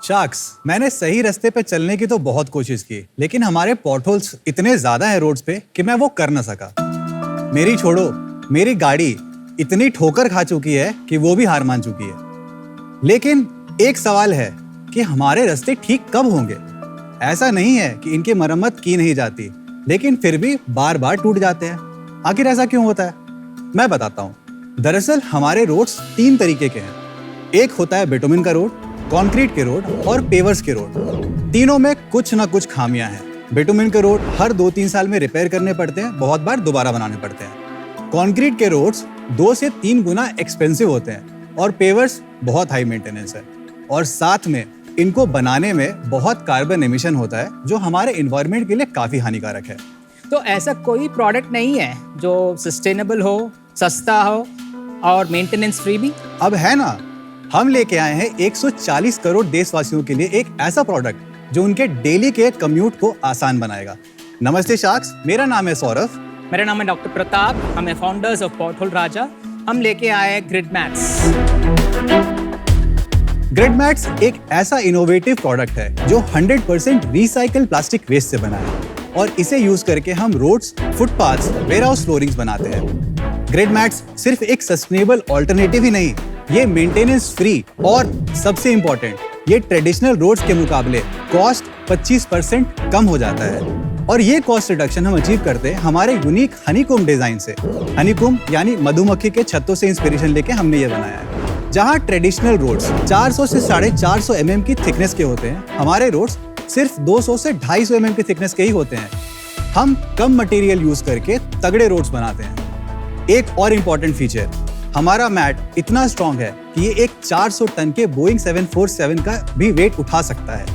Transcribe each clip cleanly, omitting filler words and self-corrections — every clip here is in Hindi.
शार्क्स, मैंने सही रास्ते पे चलने की तो बहुत कोशिश की, लेकिन हमारे पॉटहोल्स इतने ज्यादा हैं रोड्स पे कि मैं वो कर ना सका। मेरी छोड़ो, मेरी गाड़ी इतनी ठोकर खा चुकी है कि वो भी हार मान चुकी है। लेकिन एक सवाल है कि हमारे रास्ते ठीक कब होंगे? ऐसा नहीं है कि इनकी मरम्मत की नहीं जाती, लेकिन फिर भी बार बार टूट जाते हैं। आखिर ऐसा क्यों होता है? मैं बताता हूँ। दरअसल हमारे रोड्स 3 तरीके के हैं। एक होता है बिटुमिन का रोड, कंक्रीट के रोड और पेवर्स के रोड। तीनों में कुछ ना कुछ खामियां हैं। बिटुमिन के रोड हर 2-3 साल में रिपेयर करने पड़ते हैं, बहुत बार दोबारा बनाने पड़ते हैं। कंक्रीट के रोड्स 2 से 3 गुना एक्सपेंसिव होते हैं और पेवर्स बहुत हाई मेंटेनेंस है, और साथ में इनको बनाने में बहुत कार्बन एमिशन होता है जो हमारे एनवायरनमेंट के लिए काफी हानिकारक है। तो ऐसा कोई प्रोडक्ट नहीं है जो सस्टेनेबल हो, सस्ता हो और मेंटेनेंस फ्री भी? अब है ना। हम लेके आए हैं 140 करोड़ देशवासियों के लिए एक ऐसा प्रोडक्ट जो उनके डेली के कम्यूट को आसान बनाएगा। नमस्ते शार्क्स, मेरा नाम है सौरभ। मेरा नाम है डॉक्टर प्रताप। हम हैं फाउंडर्स ऑफ पॉटहोल राजा। हम लेके आए हैं ग्रिड मैट्स। ग्रिड मैट्स एक ऐसा इनोवेटिव प्रोडक्ट है जो 100% रिसाइकल प्लास्टिक वेस्ट से बना है, और इसे यूज करके हम रोड्स, फुटपाथ्स, वेयरहाउस फ्लोरिंग्स बनाते हैं। ग्रिड मैट्स सिर्फ एक सस्टेनेबल ऑल्टरनेटिव ही नहीं, ये मेंटेनेंस फ्री और सबसे इम्पोर्टेंट, ये ट्रेडिशनल रोड्स के मुकाबले कॉस्ट 25% कम हो जाता है। और ये कॉस्ट रिडक्शन हम अचीव करते हैं हमारे यूनिक हनीकॉम्ब डिजाइन से। हनीकॉम्ब यानी मधुमक्खी के छत्तों से इंस्पिरेशन लेके हमने ये बनाया है। जहाँ ट्रेडिशनल रोड्स 400 से 450 mm की थिकनेस के होते हैं, हमारे रोड्स सिर्फ 200 से 250 mm की थिकनेस के ही होते हैं। हम कम मटेरियल यूज करके तगड़े रोड्स बनाते हैं। एक और इम्पोर्टेंट फीचर, हमारा मैट इतना स्ट्रॉन्ग है कि ये एक 400 टन के बोइंग 747 का भी वेट उठा सकता है।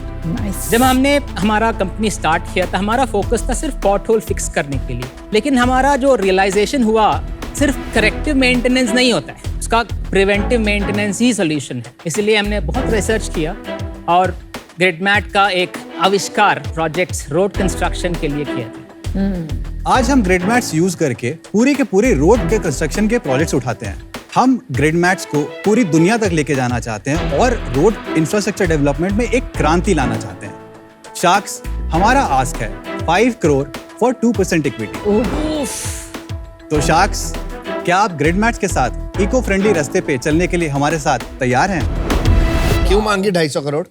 जब हमने हमारा कंपनी स्टार्ट किया था, हमारा फोकस था सिर्फ पॉटहोल फिक्स करने के लिए, लेकिन हमारा जो रियलाइजेशन हुआ, सिर्फ करेक्टिव मेंटेनेंस नहीं होता है, उसका प्रिवेंटिव मेंटेनेंस ही सोल्यूशन है। इसलिए हमने बहुत रिसर्च किया और ग्रिड मैट का एक आविष्कार प्रोजेक्ट्स रोड कंस्ट्रक्शन के लिए किया था। आज हम ग्रिड मैट्स यूज करके पूरी के पूरे रोड के कंस्ट्रक्शन के प्रोजेक्ट्स उठाते हैं। हम ग्रिड मैट्स को पूरी दुनिया तक लेके जाना चाहते हैं और रोड इंफ्रास्ट्रक्चर डेवलपमेंट में एक क्रांति लाना चाहते हैं। शार्क्स, हमारा आस्क है 5 करोड़ फॉर 2% इक्विटी। तो शार्क्स, क्या आप ग्रिड मैट्स के साथ इको फ्रेंडली रास्ते पे चलने के लिए हमारे साथ तैयार हैं? क्यों मांगी 250 करोड़?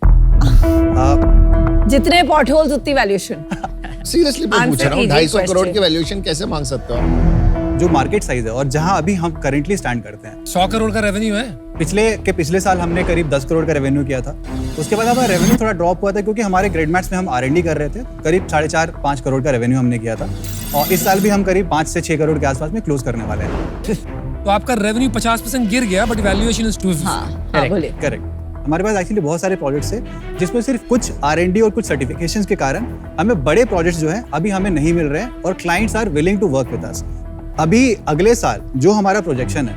जितने पॉटहोल्स उतनी वैल्यूएशन। सीरियसली मैं पूछ रहा हूँ, 250 करोड़ की वैल्यूएशन कैसे मांग सकते हो आप? जो मार्केट साइज है और जहां अभी हम करेंटली स्टैंड करते हैं, 100 करोड़ का रेवेन्यू है। पिछले साल हमने करीब 10 करोड़ का रेवेन्यू किया था। उसके बाद हमारा रेवेन्यू थोड़ा ड्रॉप हुआ था क्योंकि हमारे ग्रिड मैट्स में हम R&D कर रहे थे। करीब 4.5-5 करोड़ का रेवेन्यू हमने किया था, और इस साल भी हम करीब 5 से 6 करोड़ के आसपास में क्लोज करने वाले हैं। तो आपका रेवेन्यू 50% गिर गया, बट वैल्यूएशन इज 250। करेक्ट। हमारे पास एक्चुअली बहुत सारे प्रोजेक्ट्स हैं जिसमें सिर्फ कुछ R&D और कुछ सर्टिफिकेशंस के कारण हमें बड़े प्रोजेक्ट्स जो हैं अभी हमें नहीं मिल रहे हैं, और clients are willing to work with us. अभी अगले साल जो हमारा प्रोजेक्शन है,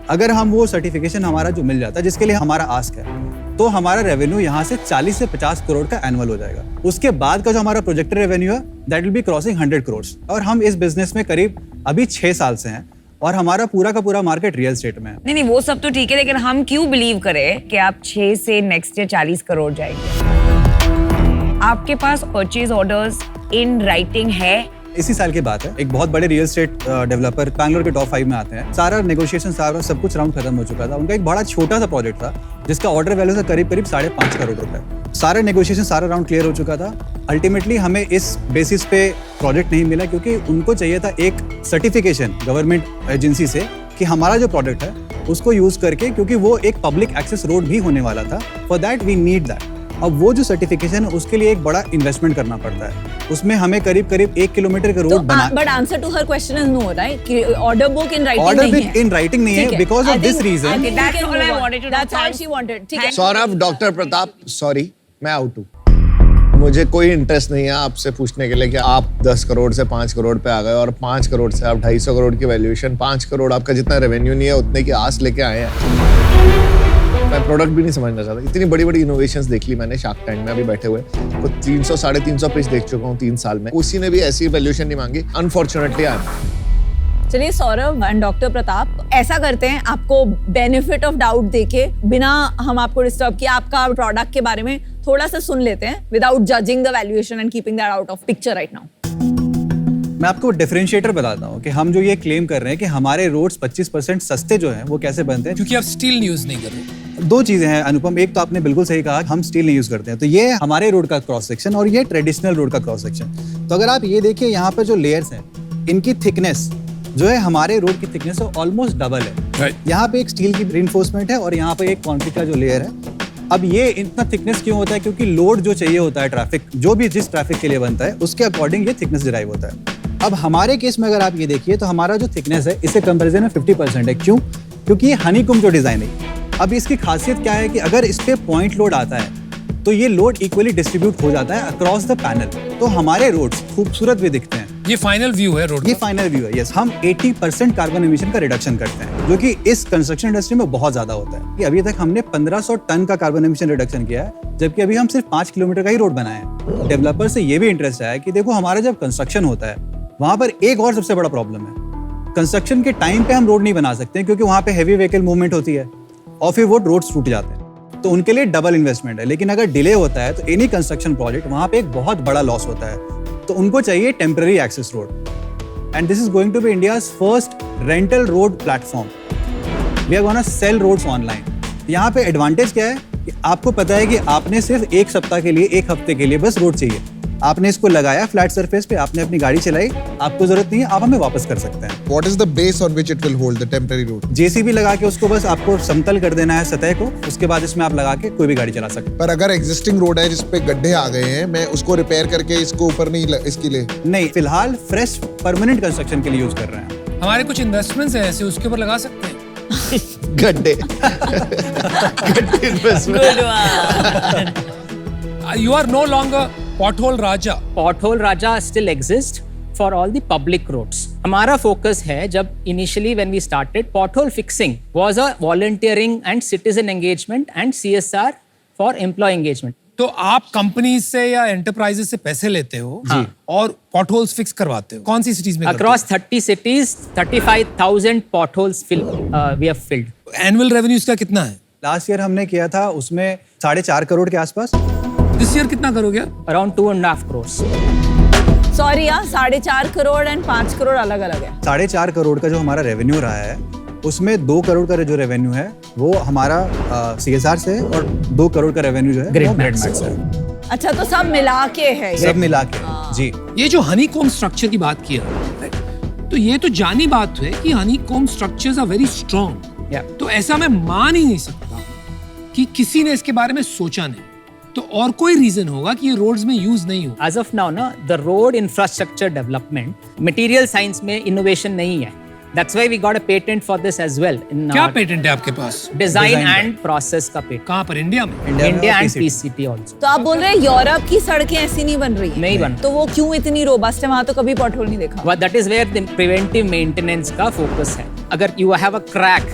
अगर हम वो सर्टिफिकेशन हमारा जो मिल जाता है जिसके लिए हमारा आस्क है, तो हमारा रेवेन्यू यहाँ से 40 से 50 करोड़ का एनुअल हो जाएगा। उसके बाद का जो हमारा प्रोजेक्टेड रेवेन्यू है, that will be crossing 100 crore. और हम इस बिजनेस में करीब अभी 6 साल से हैं, और हमारा पूरा का पूरा मार्केट रियल एस्टेट में है। नहीं, वो सब तो ठीक है, लेकिन हम क्यों बिलीव करें कि आप 6 से नेक्स्ट ईयर 40 करोड़ जाएंगे? आपके पास परचेज ऑर्डर्स इन राइटिंग है? इसी साल की बात है, एक बहुत बड़े रियल एस्टेट डेवलपर बैंगलोर के टॉप 5 में आते हैं। सारा नेगोशिएशन, सारा सब कुछ राउंड खत्म हो चुका था। उनका एक बड़ा छोटा सा प्रोजेक्ट था जिसका ऑर्डर वैल्यू था करीब 5.5 करोड़ रुपए। सारे नेगोशिएशन, सारा राउंड क्लियर हो चुका था। अल्टीमेटली हमें इस बेसिस पे प्रोजेक्ट नहीं मिला क्योंकि उनको चाहिए था एक सर्टिफिकेशन गवर्नमेंट एजेंसी से कि हमारा जो प्रोडक्ट है उसको यूज करके, क्योंकि वो एक पब्लिक एक्सेस रोड भी होने वाला था। For that we need that. अब वो जो सर्टिफिकेशन है उसके लिए एक बड़ा इन्वेस्टमेंट करना पड़ता है। उसमें हमें करीब 1 किलोमीटर का रोड बना। बट आंसर टू हर क्वेश्चन इज नो, राइट? कि order book in writing order नहीं है। बुक इन राइटिंग नहीं है because of this reason. That's all I wanted to know. That's all she wanted. ठीक है। सौरभ, डॉक्टर प्रताप, सॉरी मैं आउट हूँ। मुझे कोई इंटरेस्ट नहीं है आपसे पूछने के लिए कि आप 10 करोड़ से 5 करोड़ पे आ गए और 5 करोड़ से आप 250 करोड़ की वैल्यूएशन, 5 करोड़ आपका जितना रेवेन्यू नहीं है उतने की आस लेके आए हैं। मैं प्रोडक्ट भी नहीं समझना चाहता। इतनी बड़ी बड़ी इनोवेशंस देख ली मैंने शार्क टैंक में अभी बैठे हुए। तो 300-350 पिच देख चुका हूँ 3 साल में, उसी ने भी ऐसी वैल्यूएशन नहीं मांगी। अनफॉर्चुनेटली चलिए सौरभ एंड डॉक्टर प्रताप, ऐसा करते हैं, आपको बेनिफिट ऑफ डाउट देके, बिना हम आपको डिस्टर्ब किए, आपका प्रोडक्ट के बारे में थोड़ा सा सुन लेते हैं without judging the valuation and keeping that out of picture right now. मैं आपको डिफरेंशिएटर बताता हूँ कि हम जो ये क्लेम कर रहे हैं कि हमारे रोड्स 25% सस्ते जो हैं वो कैसे बनते हैं। क्योंकि आप स्टील यूज नहीं कर रहे। दो चीजें हैं अनुपम, एक तो आपने बिल्कुल सही कहा, हम स्टील नहीं यूज करते हैं, तो ये हमारे रोड का क्रॉस सेक्शन और ये ट्रेडिशनल रोड का क्रॉस सेक्शन। तो अगर आप ये देखिए यहाँ पर जो लेयर्स हैं इनकी थिकनेस जो है हमारे रोड की थिकनेस है ऑलमोस्ट डबल है। यहाँ पे एक स्टील की रिइंफोर्समेंट है और यहाँ पे एक कॉन्क्रीट का जो लेयर है। अब ये इतना थिकनेस क्यों होता है? क्योंकि लोड जो चाहिए होता है ट्रैफिक, जो भी जिस ट्रैफिक के लिए बनता है उसके अकॉर्डिंग ये थिकनेस डिराइव होता है। अब हमारे केस में अगर आप ये देखिए तो हमारा जो थिकनेस है इससे कंपैरिजन में 50% है। क्यों? क्योंकि ये हनीकॉम्ब जो डिजाइन है। अब इसकी खासियत क्या है कि अगर इस पे पॉइंट लोड आता है तो ये लोड इक्वली डिस्ट्रीब्यूट हो जाता है अक्रॉस द पैनल, तो हमारे रोड्स खूबसूरत भी दिखते हैं। ये फाइनल व्यू है रोड ये फाइनल व्यू है। यस, हम 80% कार्बन एमिशन का रिडक्शन करते हैं, जो कि इस कंस्ट्रक्शन इंडस्ट्री में बहुत ज्यादा होता है। कि अभी तक हमने 1500 टन का कार्बन एमिशन रिडक्शन किया है, जबकि अभी हम सिर्फ 5 किलोमीटर का ही रोड बनाए हैं। डेवलपर से ये भी इंटरेस्ट है कि देखो हमारा जब कंस्ट्रक्शन होता है वहां पर एक और सबसे बड़ा प्रॉब्लम है, कंस्ट्रक्शन के टाइम पे हम रोड नहीं बना सकते क्योंकि वहां पे हैवी व्हीकल मूवमेंट होती है और फिर वो रोड्स टूट जाते हैं, तो उनके लिए डबल इन्वेस्टमेंट है। लेकिन अगर डिले होता है तो एनी कंस्ट्रक्शन प्रोजेक्ट वहां पे एक बहुत बड़ा लॉस होता है, तो उनको चाहिए temporary access road. And this is going to be India's first rental road platform. We are gonna sell roads online. यहाँ पे एडवांटेज क्या है कि आपको पता है कि आपने सिर्फ एक सप्ताह के लिए, एक हफ्ते के लिए बस रोड चाहिए, आपने इसको लगाया फ्लैट सरफेस पे, आपने अपनी गाड़ी चलाई, आपको जरूरत नहीं है, आप हमें वापस कर सकते हैं। What is the base on which it will hold the temporary road? JCB लगा के उसको बस आपको समतल कर देना है सतह को, उसके बाद इसमें आप लगा के कोई भी गाड़ी चला सकते पर अगर एग्जिस्टिंग रोड है जिसपे गड्ढे आ गए हैं, मैं उसको रिपेयर करके इसको ऊपर नहीं इसके लिए हैं। नहीं, फिलहाल फ्रेश परमानेंट कंस्ट्रक्शन के लिए यूज कर रहे हैं। हमारे कुछ इन्वेस्टमेंट्स हैं ऐसे, उसके ऊपर लगा सकते हैं। गड्ढे Good one. You are no longer pothole raja. Pothole Raja still exists for all the public roads. हमारा focus है, जब initially when we started, pothole fixing was a volunteering and citizen engagement and CSR for employee engagement. तो आप कंपनी से या एंटरप्राइजेस से पैसे लेते हो और पॉटहोल्स फिक्स करवाते हो। कौन सी सिटीज में? Across 30 cities, 35,000 potholes we have filled. Annual revenue इसका कितना है? लास्ट ईयर हमने किया था उसमें 4.5 करोड़ के आसपास। दिस ईयर कितना करोगे? Around 2.5 crores. सॉरी यार, 4.5 करोड़ एंड 5 करोड़ अलग अलग है। 4.5 करोड़ का जो हमारा रेवेन्यू रहा है उसमें 2 करोड़ का जो रेवेन्यू है वो हमारा CSR से है और 2 करोड़ का रेवेन्यू जो है Grid वो ग्रिड Max मैक्स है। अच्छा, तो सब मिला के है ये। सब मिला के जी। ये जो हनीकॉम्ब स्ट्रक्चर की बात किया, तो ये तो जानी बात है कि honeycomb structures are very strong. तो ऐसा मैं मान ही नहीं सकता कि किसी ने इसके बारे में सोचा नहीं, तो और कोई रीजन होगा कि ये रोड्स में यूज नहीं हो। As of now, ना, the road infrastructure development, material science में innovation नहीं है. That's why we got a patent for this as well. In क्या पेटेंट है आपके पास? design and process का patent. कहाँ पर? इंडिया में? India and PCT. PCT also. तो आप बोल रहे हैं यूरोप की सड़कें ऐसी नहीं बन रही हैं? नहीं बन। तो वो क्यों इतनी रोबस्ट है? वहां तो कभी पॉटहोल नहीं देखा। But that is where the preventive maintenance का focus है. अगर you have a crack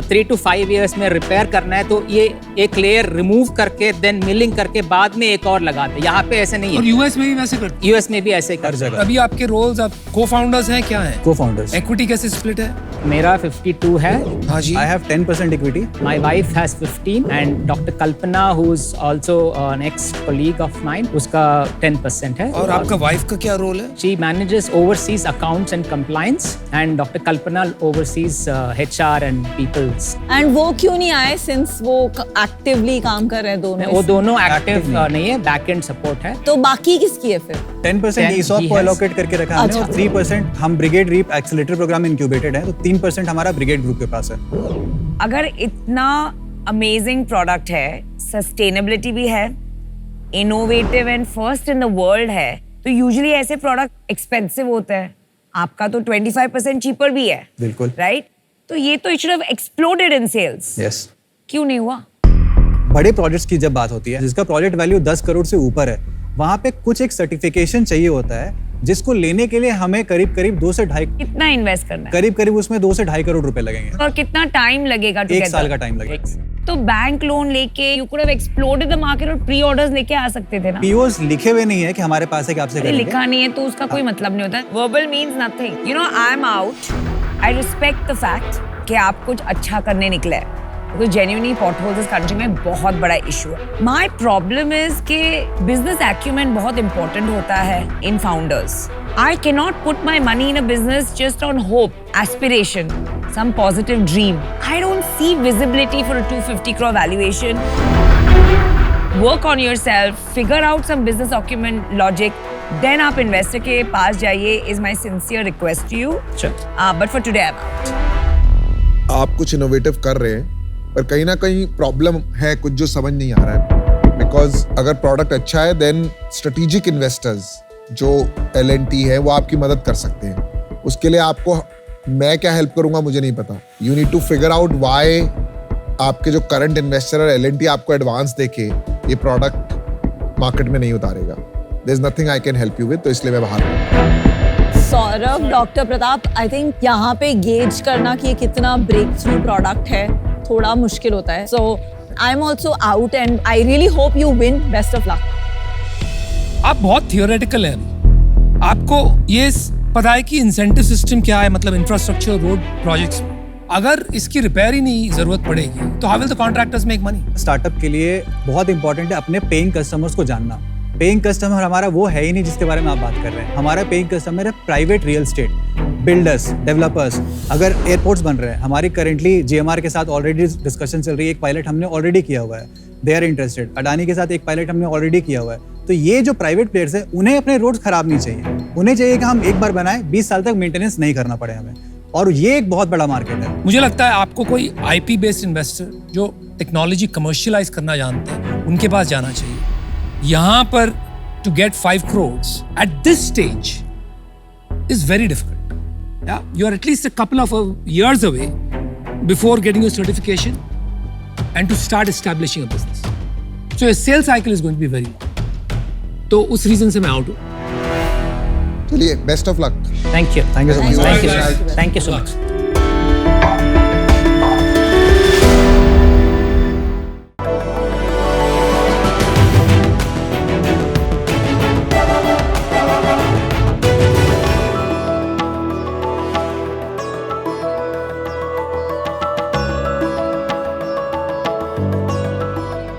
3 to 5 years में रिपेयर करना है तो ये एक लेयर रिमूव करके देन मिलिंग करके बाद में एक और लगाते हैं। यहाँ पे ऐसे नहीं और है। यूएस में भी वैसे करते यूएस में भी ऐसे ही हर करते हैं। जगह अभी आपके रोल्स, आप को-फाउंडर्स हैं, क्या हैं? को-फाउंडर्स। इक्विटी कैसे स्प्लिट है? मेरा 52 है। हाँ जी। I have 10% equity. My wife has 15 and Dr. Kalpana, who's also an ex-colleague of mine, उसका 10% है। और आपका वाइफ का क्या रोल है? She manages overseas accounts and compliance and Dr. Kalpana oversees HR and people's. And वो क्यों नहीं आए सिंस वो एक्टिवली काम कर रहे हैं दोनों? वो दोनों एक्टिव Active नहीं है, बैक एंड सपोर्ट है। तो बाकी किसकी है फिर? 10% ESOP he को has. एलोकेट करके रखा हमने और अच्छा। 3% हम Brigade REAP accelerator program incubated है, तो 3% हमारा ब्रिगेड ग्रुप के पास है। अगर इतना अमेजिंग प्रोडक्ट है, सस्टेनेबिलिटी भी है, innovative and first in the world है, तो यूजुअली ऐसे प्रोडक्ट एक्सपेंसिव होते हैं। आपका तो 25% चीपर भी है। बिल्कुल। राइट? तो ये तो it should have exploded in sales. Yes. क्यों नहीं हुआ? बड़े प्रोजेक्ट्स की जब बात होती है जिसका प्रोजेक्ट वैल्यू 10 करोड़ से ऊपर है, वहां पे कुछ एक सर्टिफिकेशन चाहिए होता है जिसको लेने के लिए हमें करीब 2 से 2.5 कितना इन्वेस्ट करना है? करीब उसमें 2 से 2.5 करोड़ रुपए लगेंगे। और कितना टाइम लगेगा? 1 साल का टाइम लगेगा। तो बैंक लोन लेके you could have exploded the market और प्री ऑर्डर्स लेके आ सकते थे ना। पीओस लिखे हुए नहीं है कि हमारे पास है कि आपसे अरे करेंगे। लिखा नहीं है तो उसका कोई मतलब नहीं होता। Verbal means nothing. You know, I am out. I respect the fact कि आप कुछ अच्छा करने निकले, Because genuinely potholes इस country में बहुत बड़ा issue है. My problem is कि business acumen बहुत important होता है in founders. I cannot put my money in a business just on hope, aspiration, some positive dream. I don't see visibility for a 250 crore valuation. Work on yourself, figure out some business acumen logic, then आप investor के पास जाइए is my sincere request to you. Sure. But for today I'm out. आप कुछ इनोवेटिव कर रहे हैं पर कहीं ना कहीं प्रॉब्लम है कुछ जो समझ नहीं आ रहा है बिकॉज अगर प्रोडक्ट अच्छा है देन स्ट्रेटेजिक इन्वेस्टर्स जो L&T है वो आपकी मदद कर सकते हैं उसके लिए आपको मैं क्या हेल्प करूंगा मुझे नहीं पता you need to figure out why आपके जो करंट इन्वेस्टर है L&T आपको एडवांस देके ये प्रोडक्ट मार्केट में नहीं उतारेगा there is nothing I can help you with तो इसलिए मैं बाहर हूं Saurabh, doctor Pratap, I think यहाँ पे गेज करना कि ये कितना ब्रेक थ्रू प्रोडक्ट है थोड़ा मुश्किल होता है. So I am also out and I really hope you win. Best of luck. आप बहुत थियोरेटिकल हैं. आपको ये पता है कि इंसेंटिव सिस्टम क्या है, मतलब इंफ्रास्ट्रक्चर रोड प्रोजेक्ट्स में अगर इसकी रिपेयर ही नहीं जरूरत पड़ेगी तो how will the contractors make money? Startup के लिए बहुत इंपॉर्टेंट है अपने पेइंग कस्टमर्स को जानना. पेइंग कस्टमर हमारा वो है ही नहीं जिसके बारे में आप बात कर रहे हैं. हमारा पेइंग कस्टमर है private real estate builders, developers. अगर एयरपोर्ट्स बन रहे हैं, हमारी करेंटली GMR के साथ ऑलरेडी डिस्कशन चल रही है. एक पायलट हमने ऑलरेडी किया हुआ है, दे आर इंटरेस्टेड. अडानी के साथ एक पायलट हमने ऑलरेडी किया हुआ है. तो ये जो प्राइवेट प्लेयर्स है उन्हें अपने रोड्स खराब नहीं चाहिए. उन्हें चाहिए कि हम एक बार बनाए 20 साल तक मेंटेनेंस नहीं करना पड़े हमें. और ये एक बहुत बड़ा मार्केट है. मुझे लगता है आपको कोई IP बेस्ड इन्वेस्टर जो टेक्नोलॉजी कमर्शियलाइज करना जानते हैं उनके पास जाना चाहिए. यहाँ पर to get 5 crores at this stage is very difficult. Yeah, you are at least a couple of years away before getting your certification and to start establishing a business. So your sales cycle is going to be very long. तो उस reason से मैं out हूँ. चलिए best of luck thank you so much. Thank you so much.